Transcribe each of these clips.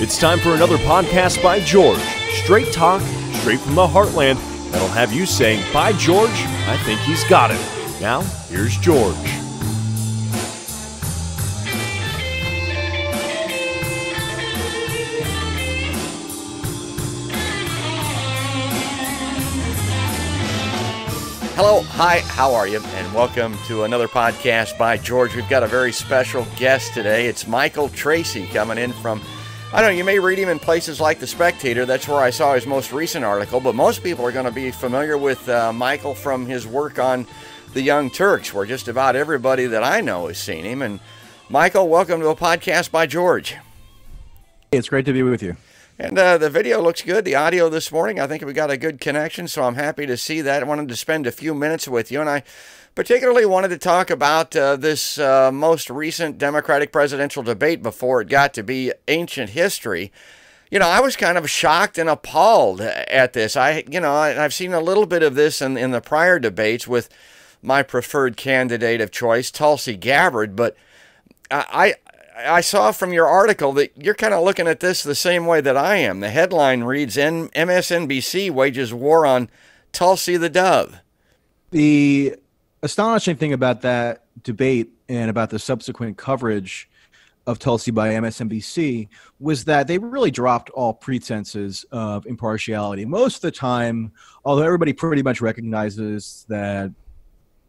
It's time for another podcast by George. Straight talk, straight from the heartland, that'll have you saying, by George, I think he's got it. Now, here's George. Hello, hi, how are you? And welcome to another podcast by George. We've got a very special guest today. It's Michael Tracey coming in from, I don't know, you may read him in places like The Spectator. That's where I saw his most recent article. But most people are going to be familiar with Michael from his work on the Young Turks, where just about everybody that I know has seen him. And Michael, welcome to a podcast by George. It's great to be with you. And the video looks good. The audio this morning, I think we got a good connection, so I'm happy to see that. I wanted to spend a few minutes with you, and I particularly wanted to talk about this most recent Democratic presidential debate before it got to be ancient history. You know, I was kind of shocked and appalled at this. I've seen a little bit of this in the prior debates with my preferred candidate of choice, Tulsi Gabbard, but I saw from your article that you're kind of looking at this the same way that I am. The headline reads, MSNBC wages war on Tulsi the Dove. The astonishing thing about that debate and about the subsequent coverage of Tulsi by MSNBC was that they really dropped all pretenses of impartiality. Most of the time, although everybody pretty much recognizes that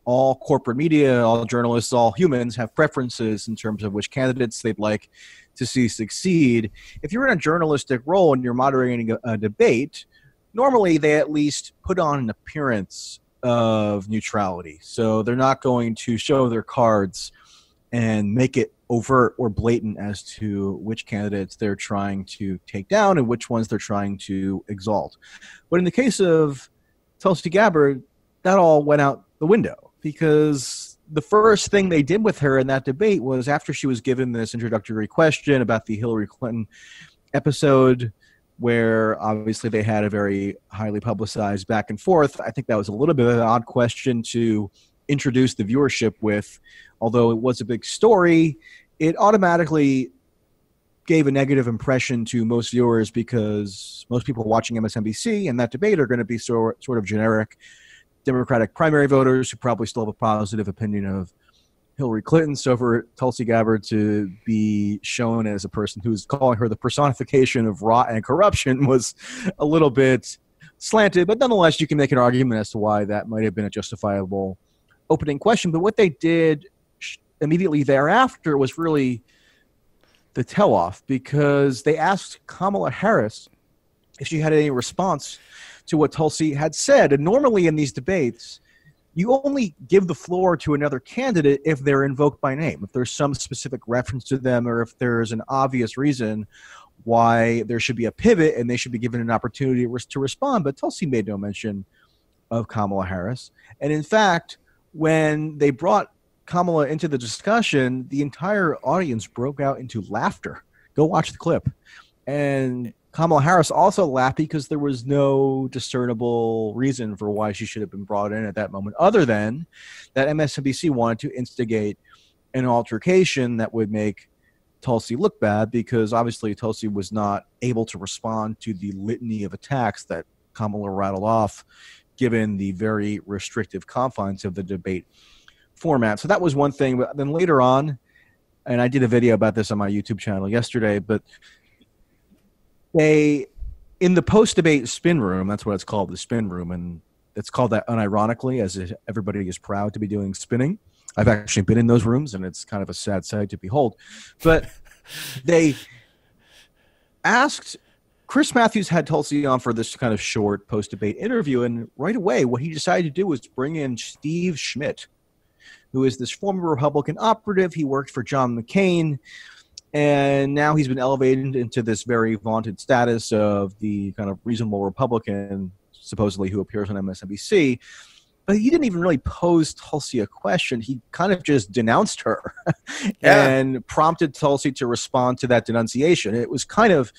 all corporate media, all journalists, all humans have preferences in terms of which candidates they'd like to see succeed. If you're in a journalistic role and you're moderating a debate, normally they at least put on an appearance of neutrality. So they're not going to show their cards and make it overt or blatant as to which candidates they're trying to take down and which ones they're trying to exalt. But in the case of Tulsi Gabbard, that all went out the window, because the first thing they did with her in that debate was, after she was given this introductory question about the Hillary Clinton episode, where obviously they had a very highly publicized back and forth. I think that was a little bit of an odd question to introduce the viewership with. Although it was a big story, it automatically gave a negative impression to most viewers, because most people watching MSNBC and that debate are going to be sort of generic Democratic primary voters who probably still have a positive opinion of Hillary Clinton. So for Tulsi Gabbard to be shown as a person who's calling her the personification of rot and corruption was a little bit slanted. But nonetheless, you can make an argument as to why that might have been a justifiable opening question. But what they did immediately thereafter was really the tell-off, because they asked Kamala Harris if she had any response to what Tulsi had said. And normally in these debates, you only give the floor to another candidate if they're invoked by name, if there's some specific reference to them, or if there's an obvious reason why there should be a pivot and they should be given an opportunity to respond. But Tulsi made no mention of Kamala Harris. And in fact, when they brought Kamala into the discussion, the entire audience broke out into laughter. Go watch the clip. And Kamala Harris also laughed because there was no discernible reason for why she should have been brought in at that moment, other than that MSNBC wanted to instigate an altercation that would make Tulsi look bad, because obviously Tulsi was not able to respond to the litany of attacks that Kamala rattled off, given the very restrictive confines of the debate format. So that was one thing. But then later on, and I did a video about this on my YouTube channel yesterday, but they, in the post-debate spin room, that's what it's called, the spin room, and it's called that unironically, as if everybody is proud to be doing spinning. I've actually been in those rooms, and it's kind of a sad sight to behold. But they asked, Chris Matthews had Tulsi on for this kind of short post-debate interview, and right away what he decided to do was bring in Steve Schmidt, who is this former Republican operative. He worked for John McCain, and now he's been elevated into this very vaunted status of the kind of reasonable Republican, supposedly, who appears on MSNBC. But he didn't even really pose Tulsi a question. He kind of just denounced her and prompted Tulsi to respond to that denunciation. It was kind of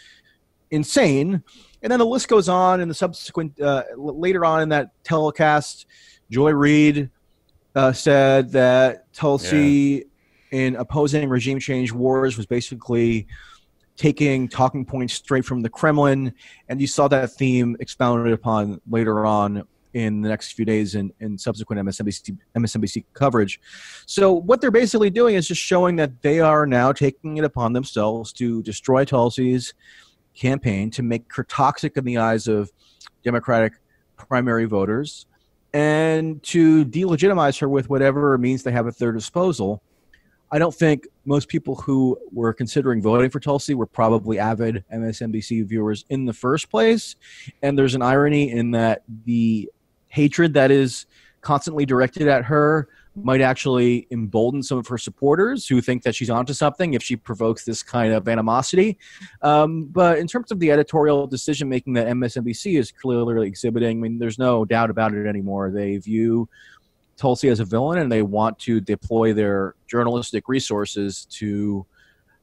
insane. And then the list goes on in the subsequent, later on in that telecast, Joy Reid said that Tulsi, in opposing regime change wars, was basically taking talking points straight from the Kremlin, and you saw that theme expounded upon later on in the next few days in subsequent MSNBC coverage. So what they're basically doing is just showing that they are now taking it upon themselves to destroy Tulsi's campaign, to make her toxic in the eyes of Democratic primary voters, and to delegitimize her with whatever means they have at their disposal. I don't think most people who were considering voting for Tulsi were probably avid MSNBC viewers in the first place. And there's an irony in that the hatred that is constantly directed at her might actually embolden some of her supporters who think that she's onto something if she provokes this kind of animosity. But in terms of the editorial decision-making that MSNBC is clearly exhibiting, I mean, there's no doubt about it anymore. They view Tulsi as a villain, and they want to deploy their journalistic resources to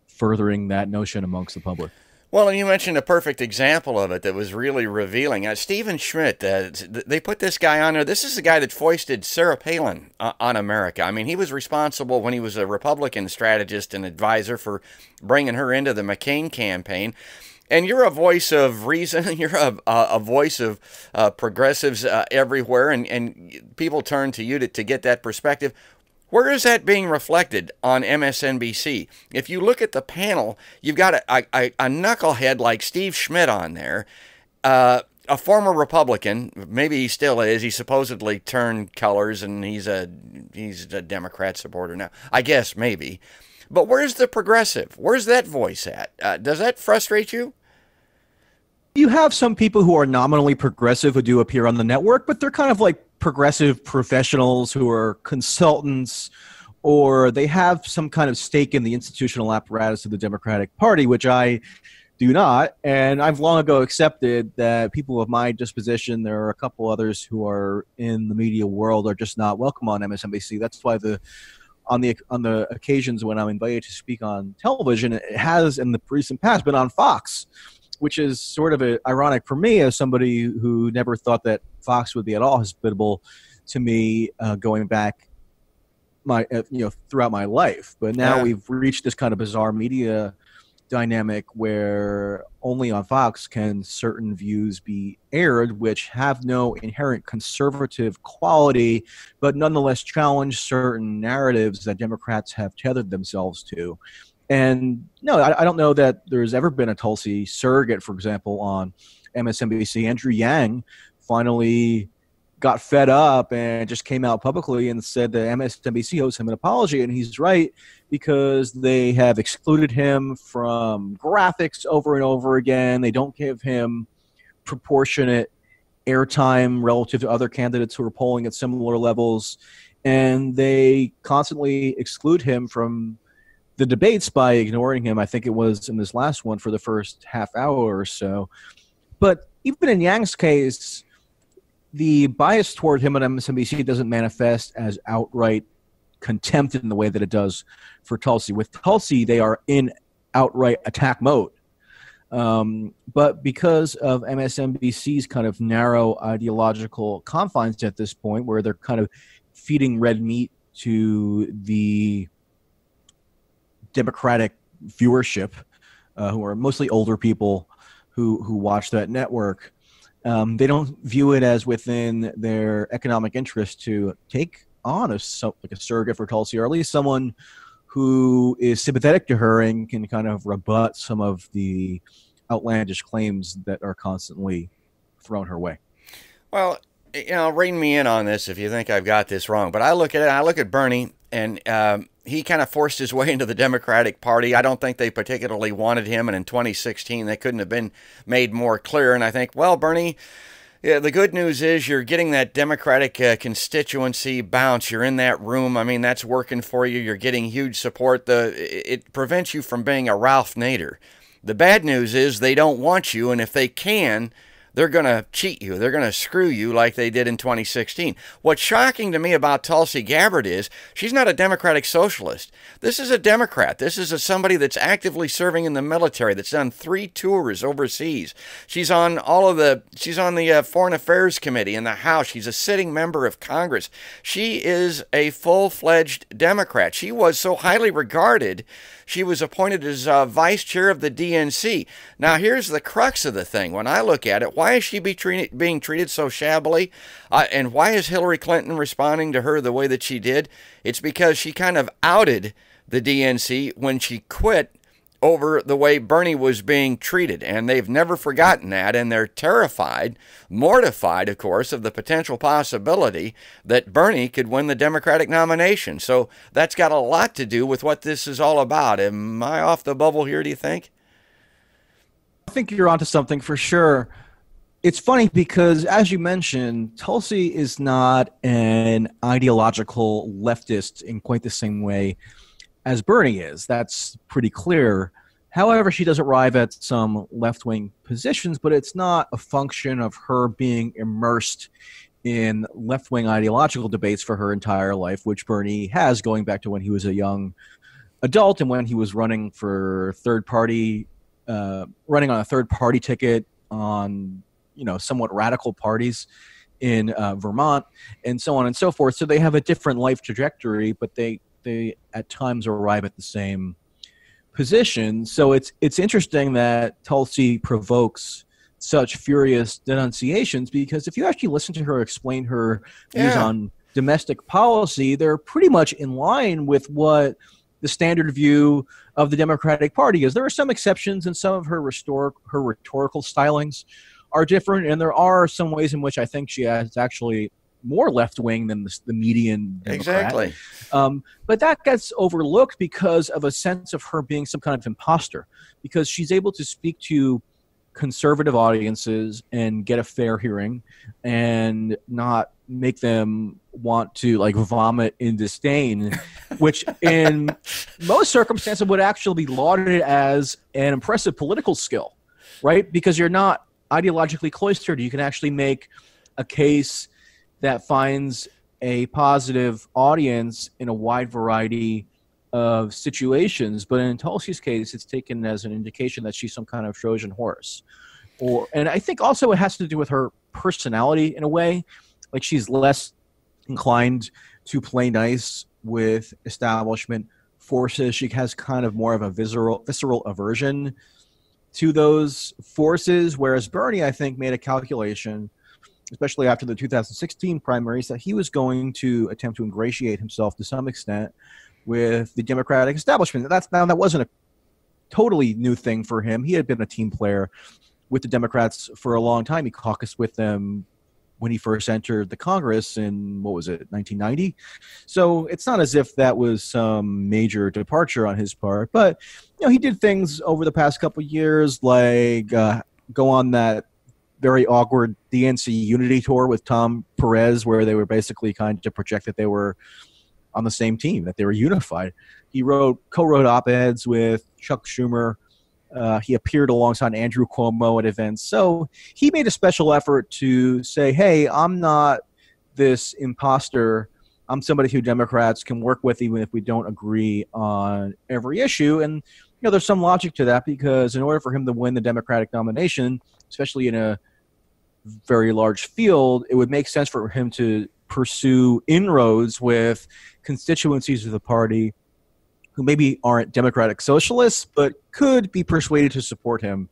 furthering that notion amongst the public. Well, and you mentioned a perfect example of it that was really revealing. Stephen Schmidt, they put this guy on there. This is the guy that foisted Sarah Palin on America. I mean, he was responsible when he was a Republican strategist and advisor for bringing her into the McCain campaign. And you're a voice of reason. You're a voice of progressives everywhere, and people turn to you to get that perspective. Where is that being reflected on MSNBC? If you look at the panel, you've got a knucklehead like Steve Schmidt on there, a former Republican. Maybe he still is. He supposedly turned colors, and he's a Democrat supporter now. I guess maybe. But where's the progressive? Where's that voice at? Does that frustrate you? You have some people who are nominally progressive who do appear on the network, but they're kind of like progressive professionals who are consultants, or they have some kind of stake in the institutional apparatus of the Democratic Party, which I do not. And I've long ago accepted that people of my disposition, there are a couple others who are in the media world, are just not welcome on MSNBC. That's why on the occasions when I'm invited to speak on television, it has in the recent past been on Fox, which is sort of ironic for me as somebody who never thought that Fox would be at all hospitable to me going back throughout my life. But now we've reached this kind of bizarre media dynamic where only on Fox can certain views be aired, which have no inherent conservative quality, but nonetheless challenge certain narratives that Democrats have tethered themselves to. And no, I don't know that there's ever been a Tulsi surrogate, for example, on MSNBC. Andrew Yang finally got fed up and just came out publicly and said that MSNBC owes him an apology. And he's right, because they have excluded him from graphics over and over again. They don't give him proportionate airtime relative to other candidates who are polling at similar levels. And they constantly exclude him from the debates by ignoring him. I think it was in this last one for the first half hour or so. But even in Yang's case, the bias toward him on MSNBC doesn't manifest as outright contempt in the way that it does for Tulsi. With Tulsi, they are in outright attack mode. But because of MSNBC's kind of narrow ideological confines at this point, where they're kind of feeding red meat to the Democratic viewership, who are mostly older people who watch that network, they don't view it as within their economic interest to take on a surrogate for Tulsi, or at least someone who is sympathetic to her and can kind of rebut some of the outlandish claims that are constantly thrown her way. Well, rein me in on this if you think I've got this wrong, but I look at it, I look at Bernie, and he kind of forced his way into the Democratic Party. I don't think they particularly wanted him, and in 2016 they couldn't have been made more clear. And I think, well, Bernie, yeah, the good news is you're getting that Democratic constituency bounce. You're in that room. I mean, that's working for you. You're getting huge support. It prevents you from being a Ralph Nader. The bad news is they don't want you, and if they can, they're going to cheat you. They're going to screw you like they did in 2016. What's shocking to me about Tulsi Gabbard is she's not a Democratic socialist. This is a Democrat. This is somebody that's actively serving in the military, that's done 3 tours overseas. She's on the Foreign Affairs Committee in the House. She's a sitting member of Congress. She is a full-fledged Democrat. She was so highly regarded, she was appointed as vice chair of the DNC. Now, here's the crux of the thing. When I look at it, why is she being treated so shabbily? And why is Hillary Clinton responding to her the way that she did? It's because she kind of outed the DNC when she quit over the way Bernie was being treated, and they've never forgotten that, and they're terrified, mortified, of course, of the potential possibility that Bernie could win the Democratic nomination. So that's got a lot to do with what this is all about. Am I off the bubble here, do you think? I think you're onto something for sure. It's funny because, as you mentioned, Tulsi is not an ideological leftist in quite the same way as Bernie is. That's pretty clear. However, she does arrive at some left-wing positions, but it's not a function of her being immersed in left-wing ideological debates for her entire life, which Bernie has, going back to when he was a young adult and when he was running for running on a third-party ticket on, somewhat radical parties in Vermont, and so on and so forth. So they have a different life trajectory, but they at times arrive at the same position. So it's interesting that Tulsi provokes such furious denunciations, because if you actually listen to her explain her views on domestic policy, they're pretty much in line with what the standard view of the Democratic Party is. There are some exceptions, and some of her rhetorical stylings are different, and there are some ways in which I think she is actually more left-wing than the median Democrat. Exactly. But that gets overlooked because of a sense of her being some kind of imposter, because she's able to speak to conservative audiences and get a fair hearing and not make them want to vomit in disdain, which in most circumstances would actually be lauded as an impressive political skill, right? Because you're not ideologically cloistered. You can actually make a case that finds a positive audience in a wide variety of situations. But in Tulsi's case, it's taken as an indication that she's some kind of Trojan horse. And I think also it has to do with her personality in a way. Like, she's less inclined to play nice with establishment forces. She has kind of more of a visceral aversion to those forces, whereas Bernie, I think, made a calculation, especially after the 2016 primaries, that he was going to attempt to ingratiate himself to some extent with the Democratic establishment. That wasn't a totally new thing for him. He had been a team player with the Democrats for a long time. He caucused with them when he first entered the Congress in, 1990? So it's not as if that was some major departure on his part. But, he did things over the past couple of years, like go on that very awkward DNC unity tour with Tom Perez, where they were basically kind of project that they were on the same team, that they were unified. He co-wrote op-eds with Chuck Schumer. He appeared alongside Andrew Cuomo at events. So he made a special effort to say, hey, I'm not this imposter. I'm somebody who Democrats can work with even if we don't agree on every issue. And, there's some logic to that, because in order for him to win the Democratic nomination, especially in a very large field, it would make sense for him to pursue inroads with constituencies of the party who maybe aren't Democratic socialists, but could be persuaded to support him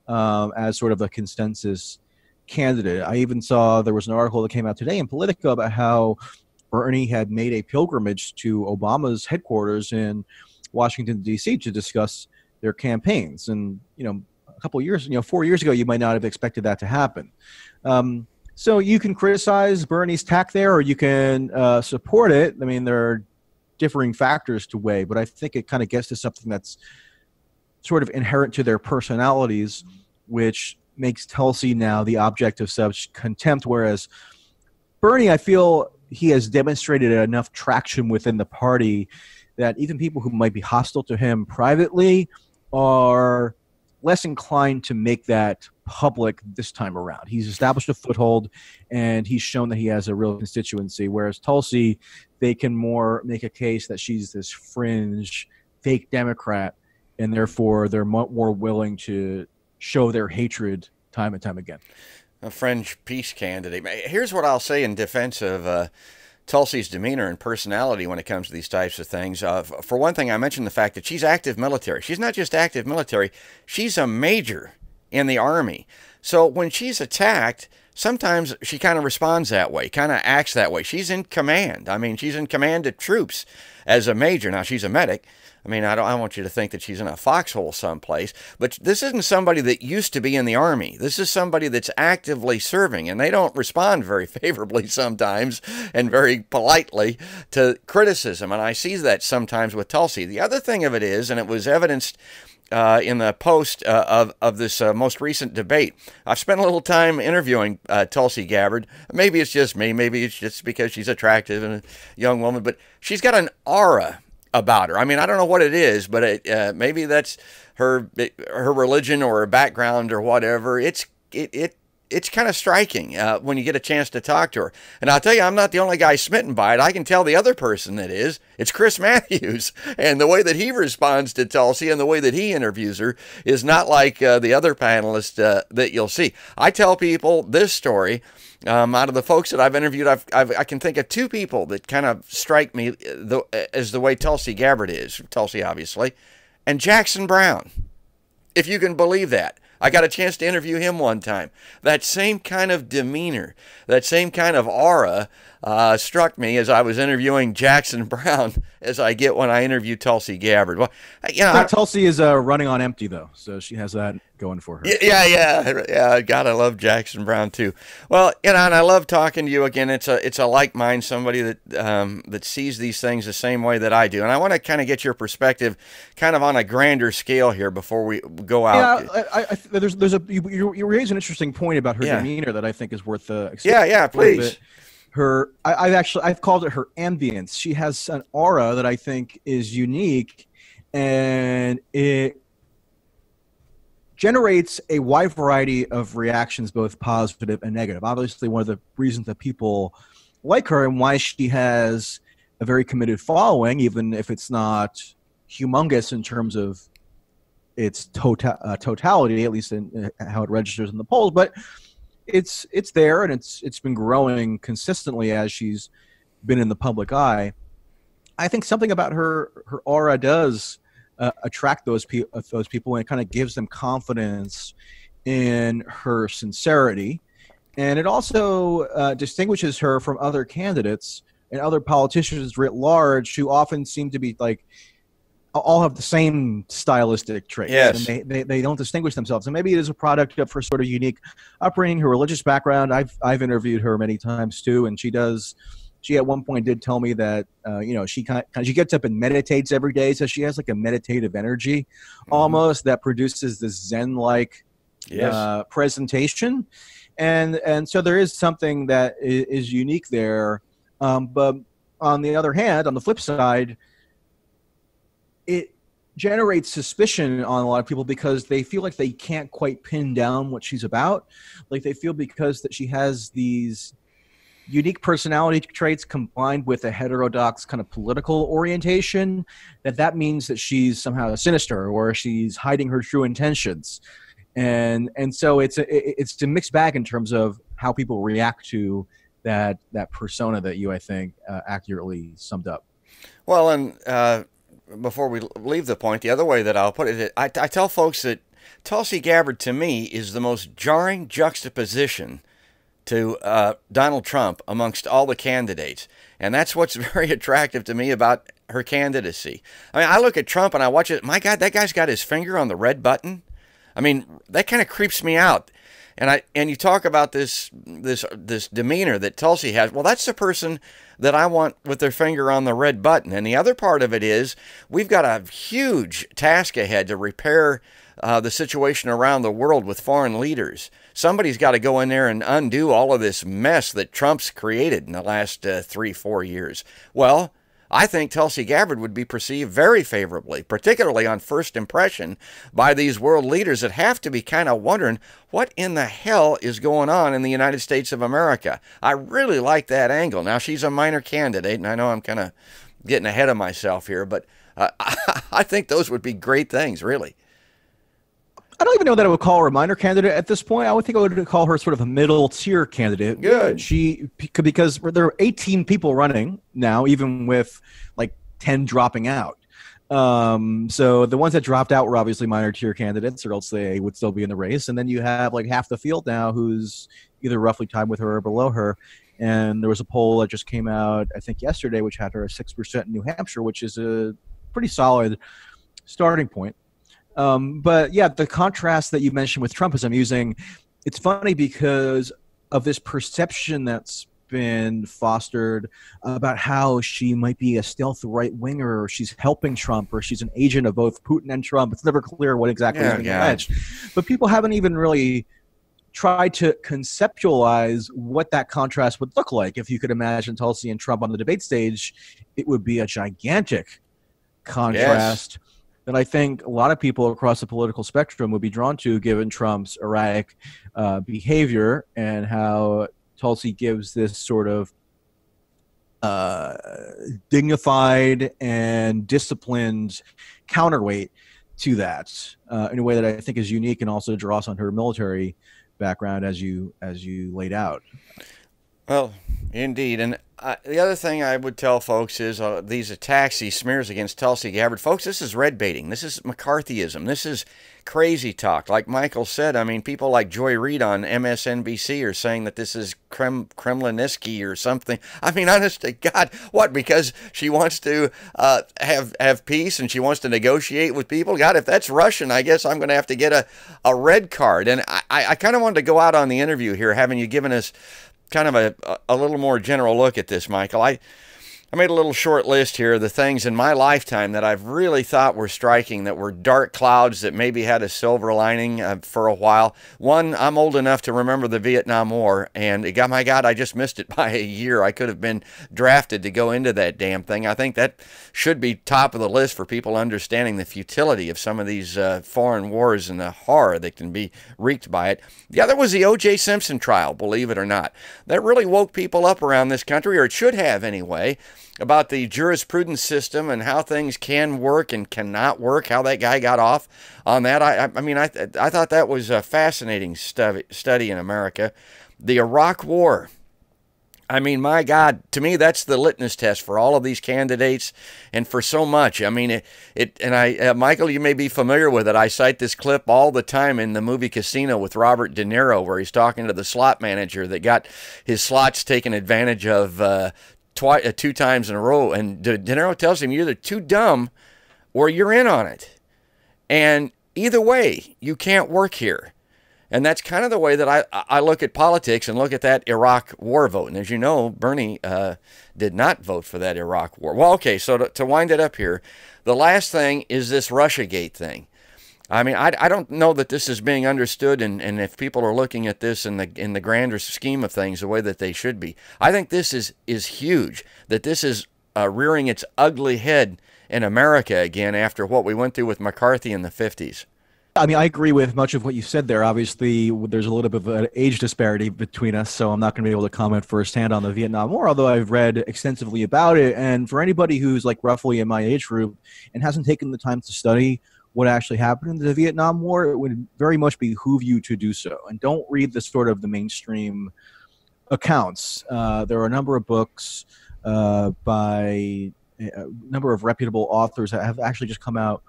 as sort of a consensus candidate. I even saw there was an article that came out today in Politico about how Bernie had made a pilgrimage to Obama's headquarters in Washington, D.C. to discuss their campaigns. And, a couple of years, 4 years ago, you might not have expected that to happen. So you can criticize Bernie's tack there, or you can support it. I mean, there are differing factors to weigh, but I think it kind of gets to something that's sort of inherent to their personalities, which makes Tulsi now the object of such contempt, whereas Bernie, I feel he has demonstrated enough traction within the party that even people who might be hostile to him privately are less inclined to make that public this time around. He's established a foothold, and he's shown that he has a real constituency, whereas Tulsi, they can more make a case that she's this fringe, fake Democrat, and therefore they're more willing to show their hatred time and time again. A fringe peace candidate. Here's what I'll say in defense of Tulsi's demeanor and personality when it comes to these types of things. For one thing, I mentioned the fact that she's active military. She's not just active military, she's a major in the Army. So when she's attacked, sometimes she kind of responds that way, kind of acts that way. She's in command. I mean, she's in command of troops as a major. Now, she's a medic. I mean, I want you to think that she's in a foxhole someplace, but this isn't somebody that used to be in the Army. This is somebody that's actively serving, and they don't respond very favorably sometimes and very politely to criticism, and I see that sometimes with Tulsi. The other thing of it is, and it was evidenced in the post of this most recent debate, I've spent a little time interviewing Tulsi Gabbard. Maybe it's just me. Maybe it's just because she's attractive and a young woman, but she's got an aura about her. I mean, I don't know what it is, but maybe that's her religion or her background or whatever. It's kind of striking when you get a chance to talk to her. And I'll tell you, I'm not the only guy smitten by it. I can tell the other person that is. It's Chris Matthews. And the way that he responds to Tulsi and the way that he interviews her is not like the other panelists that you'll see. I tell people this story. Out of the folks that I've interviewed, I can think of two people that kind of strike me as the way Tulsi Gabbard is. Tulsi, obviously. And Jackson Brown, if you can believe that. I got a chance to interview him one time. That same kind of demeanor, that same kind of aura struck me as I was interviewing Jackson Brown as I get when I interview Tulsi Gabbard. Well, you know, Tulsi is running on empty, though, so she has that going for her. Yeah. God, I love Jackson Brown, too. Well, you know, and I love talking to you again. It's a like mind, somebody that sees these things the same way that I do. And I want to kind of get your perspective kind of on a grander scale here before we go out. Yeah, you raise an interesting point about her demeanor that I think is worth please. I've called it her ambience. She has an aura that I think is unique, and it generates a wide variety of reactions, both positive and negative. Obviously, one of the reasons that people like her and why she has a very committed following, even if it's not humongous in terms of its totality, at least in how it registers in the polls, but it's there, and it's been growing consistently as she's been in the public eye. I think something about her aura does attract those people, and it kind of gives them confidence in her sincerity, and it also distinguishes her from other candidates and other politicians writ large who often seem to be like all have the same stylistic traits. Yes. And they don't distinguish themselves. And maybe it is a product of her sort of unique upbringing, her religious background. I've interviewed her many times too, and she at one point did tell me that she gets up and meditates every day, so she has like a meditative energy almost that produces this Zen-like presentation, and so there is something that is unique there. But on the other hand, on the flip side, it generates suspicion on a lot of people because they feel like they can't quite pin down what she's about. Like they feel because that she has these unique personality traits combined with a heterodox kind of political orientation, that means that she's somehow sinister or she's hiding her true intentions. And so it's a mixed bag in terms of how people react to that persona that you, I think, accurately summed up. Well, and before we leave the point, the other way that I'll put it, I tell folks that Tulsi Gabbard, to me, is the most jarring juxtaposition to Donald Trump amongst all the candidates. And that's what's very attractive to me about her candidacy. I mean, I look at Trump and I watch it. My God, that guy's got his finger on the red button. I mean, that kind of creeps me out. And you talk about this demeanor that Tulsi has. Well, that's the person that I want with their finger on the red button. And the other part of it is we've got a huge task ahead to repair the situation around the world with foreign leaders. Somebody's got to go in there and undo all of this mess that Trump's created in the last 3-4 years. Well, I think Tulsi Gabbard would be perceived very favorably, particularly on first impression, by these world leaders that have to be kind of wondering what in the hell is going on in the United States of America. I really like that angle. Now, she's a minor candidate, and I know I'm kind of getting ahead of myself here, but I think those would be great things, really. I don't even know that I would call her a minor candidate at this point. I would think I would call her sort of a middle tier candidate. Good. Because there are 18 people running now, even with like 10 dropping out. So the ones that dropped out were obviously minor tier candidates, or else they would still be in the race. And then you have like half the field now who's either roughly tied with her or below her. And there was a poll that just came out, I think yesterday, which had her at 6% in New Hampshire, which is a pretty solid starting point. But yeah, the contrast that you mentioned with Trump, as I'm using, it's funny because of this perception that's been fostered about how she might be a stealth right-winger, or she's helping Trump, or she's an agent of both Putin and Trump. It's never clear what exactly is being alleged. But people haven't even really tried to conceptualize what that contrast would look like. If you could imagine Tulsi and Trump on the debate stage, it would be a gigantic contrast. Yes. That I think a lot of people across the political spectrum would be drawn to, given Trump's erratic behavior, and how Tulsi gives this sort of dignified and disciplined counterweight to that in a way that I think is unique, and also draws on her military background, as you laid out. Well, indeed. And the other thing I would tell folks is these attacks, these smears against Tulsi Gabbard, folks, this is red baiting. This is McCarthyism. This is crazy talk. Like Michael said, I mean, people like Joy Reid on MSNBC are saying that this is Kremlinesky or something. I mean, honest to God, what? Because she wants to have peace and she wants to negotiate with people? God, if that's Russian, I guess I'm going to have to get a red card. And I kind of wanted to go out on the interview here, having you given us kind of a little more general look at this, Michael. I made a little short list here of the things in my lifetime that I've really thought were striking, that were dark clouds that maybe had a silver lining for a while. One, I'm old enough to remember the Vietnam War, and my God, I just missed it by a year. I could have been drafted to go into that damn thing. I think that should be top of the list for people understanding the futility of some of these foreign wars and the horror that can be wreaked by it. The other was the O.J. Simpson trial, believe it or not. That really woke people up around this country, or it should have anyway, about the jurisprudence system and how things can work and cannot work, how that guy got off on that. I mean, I thought that was a fascinating study in America. The Iraq War. I mean, my God, to me, that's the litmus test for all of these candidates and for so much. I mean, Michael, you may be familiar with it. I cite this clip all the time in the movie Casino with Robert De Niro, where he's talking to the slot manager that got his slots taken advantage of two times in a row, and De Niro tells him, you're either too dumb or you're in on it, and either way you can't work here. And that's kind of the way that I look at politics and look at that Iraq war vote. And as you know, Bernie did not vote for that Iraq war. Well, okay, so to wind it up here, the last thing is this Russiagate thing. I mean, I don't know that this is being understood, and if people are looking at this in the grander scheme of things the way that they should be. I think this is huge, that this is rearing its ugly head in America again after what we went through with McCarthy in the 50s. I mean, I agree with much of what you said there. Obviously, there's a little bit of an age disparity between us, so I'm not going to be able to comment firsthand on the Vietnam War, although I've read extensively about it. And for anybody who's like roughly in my age group and hasn't taken the time to study what actually happened in the Vietnam War, it would very much behoove you to do so. And don't read the sort of the mainstream accounts. There are a number of books by a number of reputable authors that have actually just come out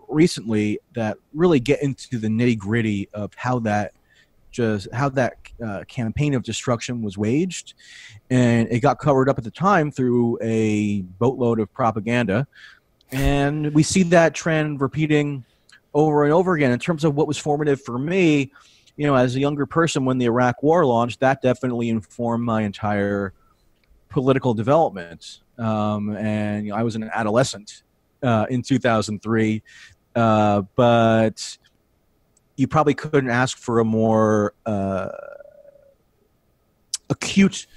recently that really get into the nitty-gritty of how that campaign of destruction was waged. And it got covered up at the time through a boatload of propaganda. And we see that trend repeating over and over again. In terms of what was formative for me, you know, as a younger person, when the Iraq War launched, that definitely informed my entire political development. And you know, I was an adolescent in 2003, but you probably couldn't ask for a more acute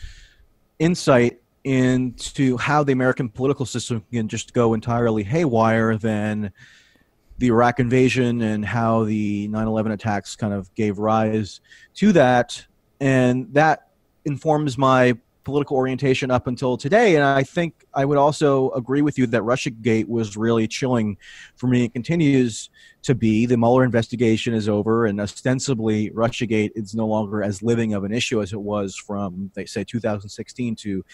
insight into how the American political system can just go entirely haywire than the Iraq invasion and how the 9/11 attacks kind of gave rise to that. And that informs my political orientation up until today. And I think I would also agree with you that Russiagate was really chilling for me. It continues to be. The Mueller investigation is over, and ostensibly Russiagate is no longer as living of an issue as it was from, they say, 2016 to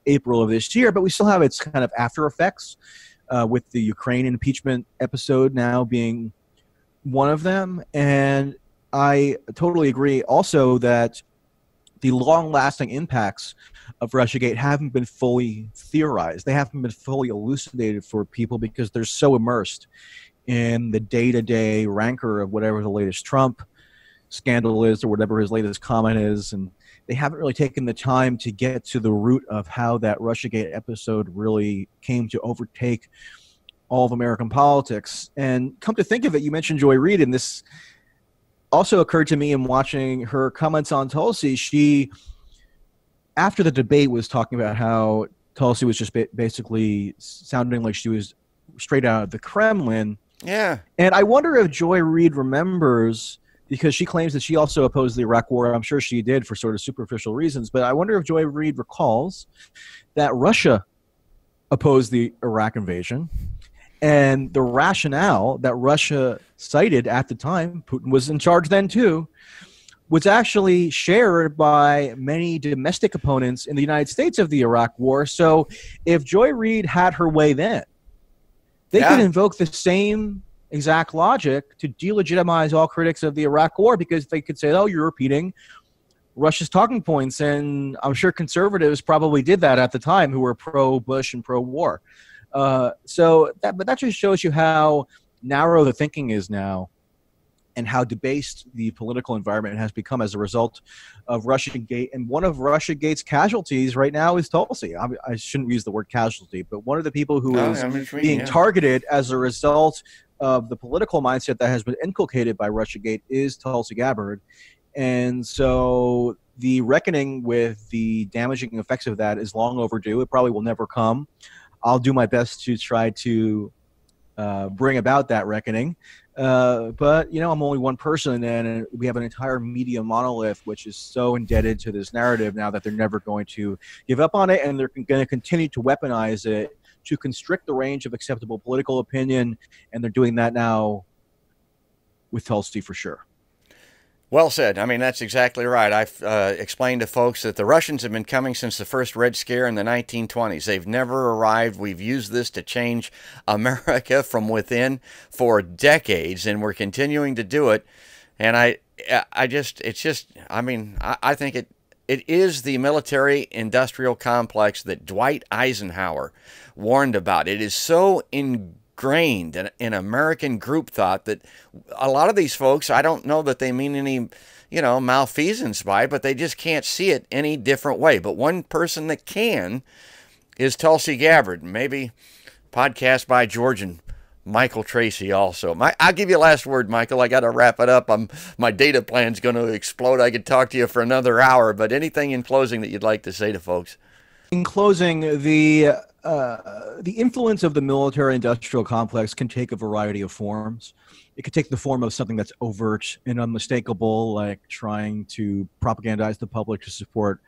April of this year. But we still have its kind of after effects, with the Ukraine impeachment episode now being one of them. And I totally agree also that the long-lasting impacts of Russiagate haven't been fully theorized. They haven't been fully elucidated for people because they're so immersed in the day-to-day rancor of whatever the latest Trump scandal is or whatever his latest comment is. And they haven't really taken the time to get to the root of how that Russiagate episode really came to overtake all of American politics. And come to think of it, you mentioned Joy Reid, and this also occurred to me in watching her comments on Tulsi. She, after the debate, was talking about how Tulsi was just basically sounding like she was straight out of the Kremlin. Yeah. And I wonder if Joy Reid remembers, because she claims that she also opposed the Iraq War. I'm sure she did for sort of superficial reasons, but I wonder if Joy Reid recalls that Russia opposed the Iraq invasion. And the rationale that Russia cited at the time, Putin was in charge then too, was actually shared by many domestic opponents in the United States of the Iraq War. So if Joy Reid had her way then, they could invoke the same exact logic to delegitimize all critics of the Iraq War, because they could say, oh, you're repeating Russia's talking points. And I'm sure conservatives probably did that at the time, who were pro-Bush and pro-war. But that just shows you how narrow the thinking is now and how debased the political environment has become as a result of Russiagate. And one of Russiagate's casualties right now is Tulsi. I shouldn't use the word casualty, but one of the people who is being targeted as a result of the political mindset that has been inculcated by Russiagate is Tulsi Gabbard. And so the reckoning with the damaging effects of that is long overdue. It probably will never come. I'll do my best to try to bring about that reckoning. But, I'm only one person, and we have an entire media monolith which is so indebted to this narrative now that they're never going to give up on it, and they're going to continue to weaponize it to constrict the range of acceptable political opinion, and they're doing that now with Tulsi for sure. Well said. I mean, that's exactly right. I've explained to folks that the Russians have been coming since the first Red Scare in the 1920s. They've never arrived. We've used this to change America from within for decades, and we're continuing to do it. And I think it is the military-industrial complex that Dwight Eisenhower warned about. It is so ingrained in American group thought that a lot of these folks, I don't know that they mean any, malfeasance by it, but they just can't see it any different way. But one person that can is Tulsi Gabbard. Maybe podcast by George and Michael Tracey also. I'll give you a last word, Michael. I got to wrap it up. My data plan's going to explode. I could talk to you for another hour, but anything in closing that you'd like to say to folks? In closing, the influence of the military-industrial complex can take a variety of forms. It could take the form of something that's overt and unmistakable, like trying to propagandize the public to support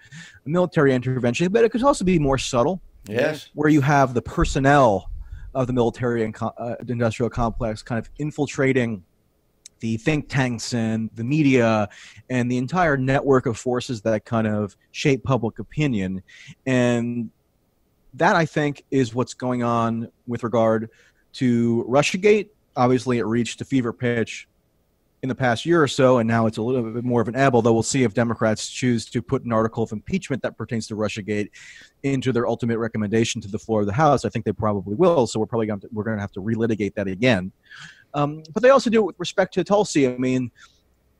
a military intervention, but it could also be more subtle. Yes. Where you have the personnel of the military and industrial complex kind of infiltrating the think tanks and the media and the entire network of forces that kind of shape public opinion. And that, I think, is what's going on with regard to Russiagate. Obviously, it reached a fever pitch in the past year or so, and now it's a little bit more of an ebb, although we'll see if Democrats choose to put an article of impeachment that pertains to Russiagate into their ultimate recommendation to the floor of the House. I think they probably will, so we're going to have to relitigate that again. But they also do it with respect to Tulsi. I mean,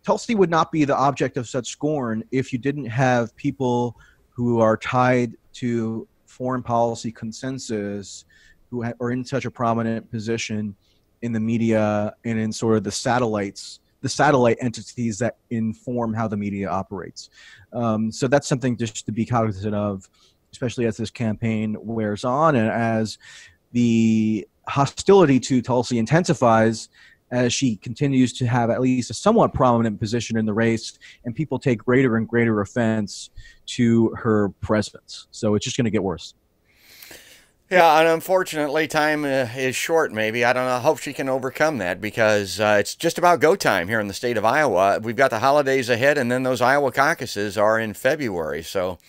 Tulsi would not be the object of such scorn if you didn't have people who are tied to foreign policy consensus who are in such a prominent position in the media and in sort of the satellite entities that inform how the media operates. So that's something just to be cognizant of. especially as this campaign wears on and as the hostility to Tulsi intensifies, as she continues to have at least a somewhat prominent position in the race, and people take greater and greater offense to her presence. So it's just going to get worse. Yeah, and unfortunately, time is short, maybe. I don't know. I hope she can overcome that, because it's just about go time here in the state of Iowa. We've got the holidays ahead, and then those Iowa caucuses are in February. So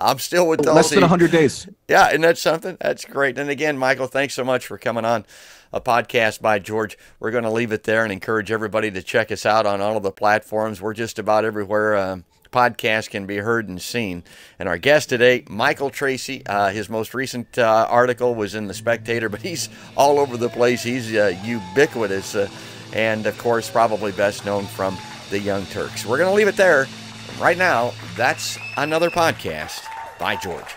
I'm still with Tulsi. Less than 100 days. Yeah, and that's something. That's great. And again, Michael, thanks so much for coming on a podcast by George. We're going to leave it there and encourage everybody to check us out on all of the platforms. We're just about everywhere podcasts can be heard and seen. And our guest today, Michael Tracey, his most recent article was in The Spectator, but he's all over the place. He's ubiquitous and, of course, probably best known from the Young Turks. We're going to leave it there. Right now, that's another podcast by George.